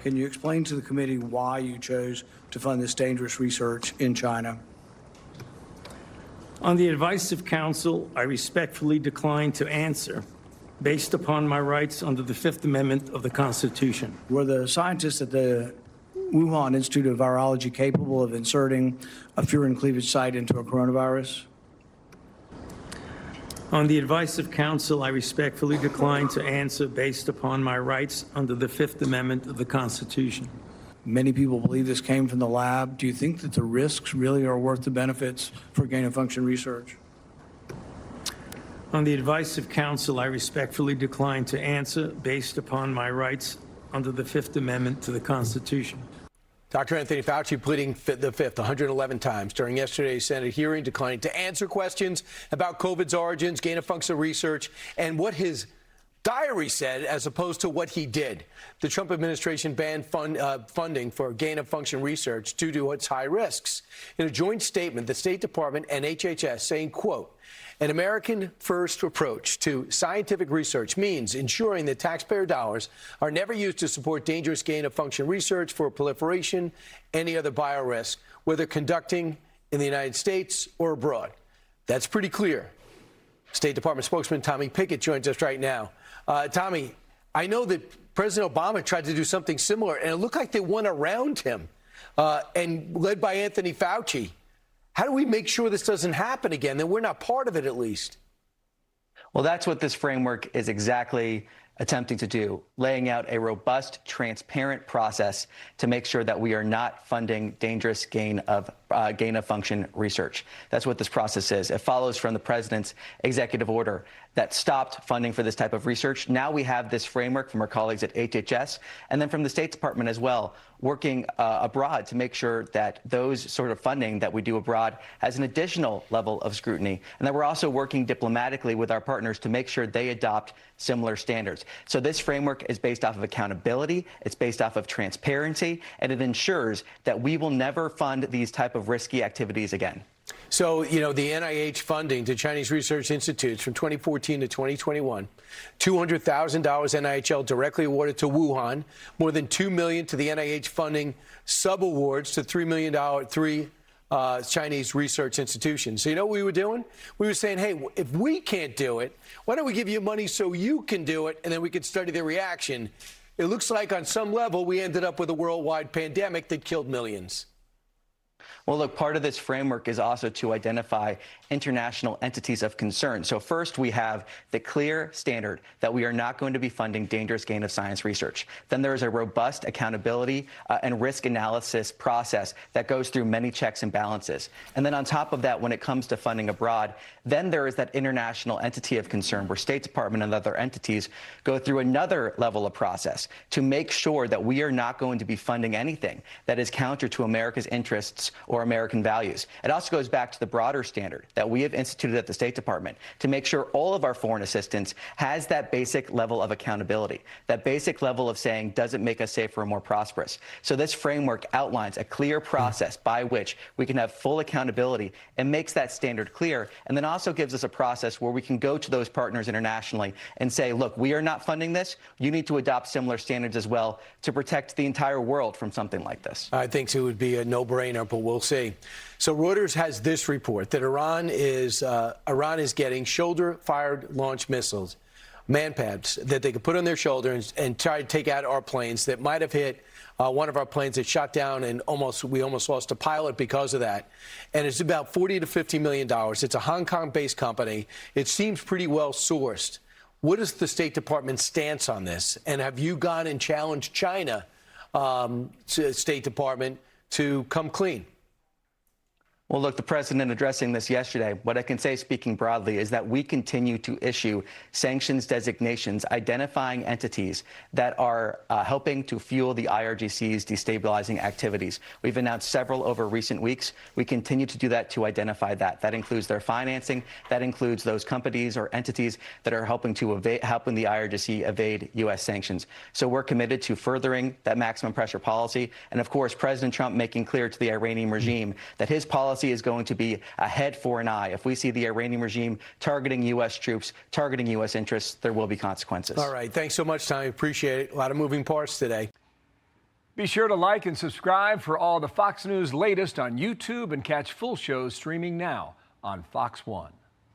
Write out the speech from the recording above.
Can you explain to the committee why you chose to fund this dangerous research in China? On the advice of counsel, I respectfully decline to answer based upon my rights under the Fifth Amendment of the Constitution. Were the scientists at the Wuhan Institute of Virology capable of inserting a furin cleavage site into a coronavirus? On the advice of counsel, I respectfully decline to answer based upon my rights under the Fifth Amendment of the Constitution. Many people believe this came from the lab. Do you think that the risks really are worth the benefits for gain-of-function research? On the advice of counsel, I respectfully decline to answer based upon my rights under the Fifth Amendment to the Constitution. Dr. Anthony Fauci pleading the fifth 111 times during yesterday's Senate hearing, declining to answer questions about COVID's origins, gain-of-function research, and what his diary said as opposed to what he did. The Trump administration banned funding for gain-of-function research due to its high risks. In a joint statement, the State Department and HHS saying, quote, an American-first approach to scientific research means ensuring that taxpayer dollars are never used to support dangerous gain-of-function research for proliferation, any other biorisk, whether conducting in the United States or abroad. That's pretty clear. State Department spokesman Tommy Pigott joins us right now. Tommy, I know that President Obama tried to do something similar, and it looked like they went around him, and led by Anthony Fauci. How do we make sure this doesn't happen again, that we're not part of it at least? Well, that's what this framework is exactly attempting to do, laying out a robust, transparent process to make sure that we are not funding dangerous gain-of-function research. That's what this process is. It follows from the president's executive order that stopped funding for this type of research. Now we have this framework from our colleagues at HHS and then from the State Department as well, working abroad to make sure that those sort of funding that we do abroad has an additional level of scrutiny, and that we're also working diplomatically with our partners to make sure they adopt similar standards. So this framework is based off of accountability, it's based off of transparency, and it ensures that we will never fund these type of risky activities again. So, you know, the NIH funding to Chinese research institutes from 2014 to 2021, $200,000 NIHL directly awarded to Wuhan, more than $2 million to the NIH funding subawards to $3 million, Chinese research institutions. So you know what we were doing? We were saying, hey, if we can't do it, why don't we give you money so you can do it, and then we can study the reaction. It looks like on some level we ended up with a worldwide pandemic that killed millions. Well, look, part of this framework is also to identify international entities of concern. So first, we have the clear standard that we are not going to be funding dangerous gain of science research. Then there is a robust accountability and risk analysis process that goes through many checks and balances. And then on top of that, when it comes to funding abroad, then there is that international entity of concern where State Department and other entities go through another level of process to make sure that we are not going to be funding anything that is counter to America's interests or American values. It also goes back to the broader standard that we have instituted at the State Department to make sure all of our foreign assistance has that basic level of accountability, that basic level of saying, does it make us safer and more prosperous? So this framework outlines a clear process by which we can have full accountability and makes that standard clear, and then also gives us a process where we can go to those partners internationally and say, look, we are not funding this. You need to adopt similar standards as well to protect the entire world from something like this. I think it would be a no-brainer, but we'll see. So Reuters has this report that Iran is getting shoulder-fired launch missiles, manpads, that they could put on their shoulders and try to take out our planes that might have hit one of our planes that shot down, and we almost lost a pilot because of that. And it's about $40 to $50 million. It's a Hong Kong-based company. It seems pretty well sourced. What is the State Department's stance on this? And have you gone and challenged China, State Department, to come clean? Well, look, the president addressing this yesterday, what I can say, speaking broadly, is that we continue to issue sanctions designations identifying entities that are helping to fuel the IRGC's destabilizing activities. We've announced several over recent weeks. We continue to do that to identify that. That includes their financing. That includes those companies or entities that are helping the IRGC evade U.S. sanctions. So we're committed to furthering that maximum pressure policy. And, of course, President Trump making clear to the Iranian regime that his policy is going to be a head for an eye. If we see the Iranian regime targeting U.S. troops, targeting U.S. interests, there will be consequences. All right. Thanks so much, Tommy. Appreciate it. A lot of moving parts today. Be sure to like and subscribe for all the Fox News latest on YouTube and catch full shows streaming now on Fox One.